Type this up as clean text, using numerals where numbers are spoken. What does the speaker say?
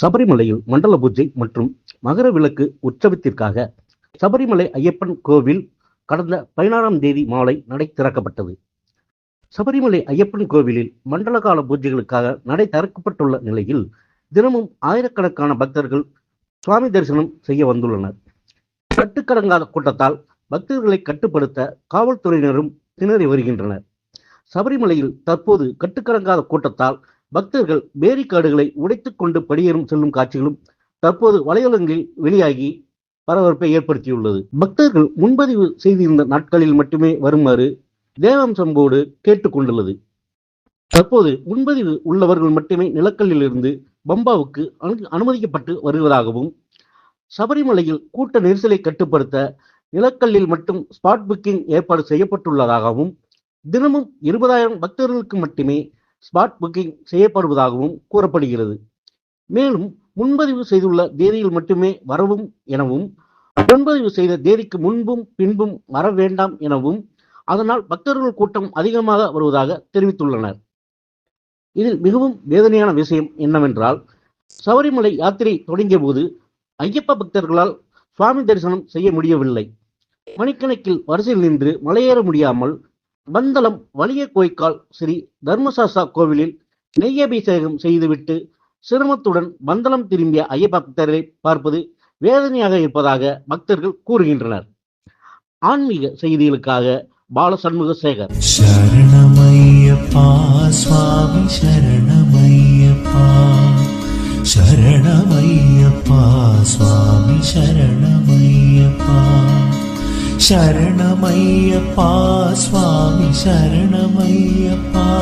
சபரிமலையில் மண்டல பூஜை மற்றும் மகர விளக்கு உற்சவத்திற்காக சபரிமலை ஐயப்பன் கோவில் கடந்த 16ஆம் தேதி மாலை நடை திறக்கப்பட்டது. சபரிமலை ஐயப்பன் கோவிலில் மண்டல கால பூஜைகளுக்காக நடை திறக்கப்பட்டுள்ள நிலையில் தினமும் ஆயிரக்கணக்கான பக்தர்கள் சுவாமி தரிசனம் செய்ய வந்துள்ளனர். கட்டுக்கடங்காத கூட்டத்தால் பக்தர்களை கட்டுப்படுத்த காவல்துறையினரும் திணறி வருகின்றனர். சபரிமலையில் தற்போது கட்டுக்கடங்காத கூட்டத்தால் பக்தர்கள் பேரிகார்டுகளை உடைத்துக் கொண்டு படியேறும் செல்லும் காட்சிகளும் தற்போது வலைதளங்களில் வெளியாகி பரபரப்பை ஏற்படுத்தியுள்ளது. பக்தர்கள் முன்பதிவு செய்திருந்த நாட்களில் மட்டுமே வருமாறு தேவாம்சம் போர்டு கேட்டுக்கொண்டுள்ளது. தற்போது முன்பதிவு உள்ளவர்கள் மட்டுமே நிலக்கல்லிலிருந்து பம்பாவுக்கு அனுமதிக்கப்பட்டு வருவதாகவும், சபரிமலையில் கூட்ட நெரிசலை கட்டுப்படுத்த நிலக்கல்லில் மட்டும் ஸ்பாட் புக்கிங் ஏற்பாடு செய்யப்பட்டுள்ளதாகவும், தினமும் 20,000 பக்தர்களுக்கு மட்டுமே ஸ்பாட் புக்கிங் செய்யப்படுவதாகவும் கூறப்படுகிறது. மேலும் முன்பதிவு செய்துள்ள தேதியில் மட்டுமே வரவும் எனவும், முன்பதிவு செய்த தேதிக்கு முன்பும் பின்பும் வர வேண்டாம் எனவும், அதனால் பக்தர்கள் கூட்டம் அதிகமாக வருவதாக தெரிவித்துள்ளனர். இதில் மிகவும் வேதனையான விஷயம் என்னவென்றால், சபரிமலை யாத்திரை தொடங்கிய போது ஐயப்ப பக்தர்களால் சுவாமி தரிசனம் செய்ய முடியவில்லை. மணிக்கணக்கில் வரிசையில் நின்று மலையேற முடியாமல் பந்தளம் வலிய கோய்க்கால் ஸ்ரீ தர்மசாஸ்தா கோவிலில் நெய்யபிஷேகம் செய்துவிட்டு சிரமத்துடன் பந்தளம் திரும்பிய ஐயப்ப பக்தரை பார்ப்பது வேதனையாக இருப்பதாக பக்தர்கள் கூறுகின்றனர். ஆன்மீக செய்திகளுக்காக பாலசண்முகசேகர். சரணமையப்பா சுவாமி சரணமையப்பா, சரணமையப்பா சுவாமி சரணமையப்பா, சரணமையப்பா சுவாமி சரணமையப்பா.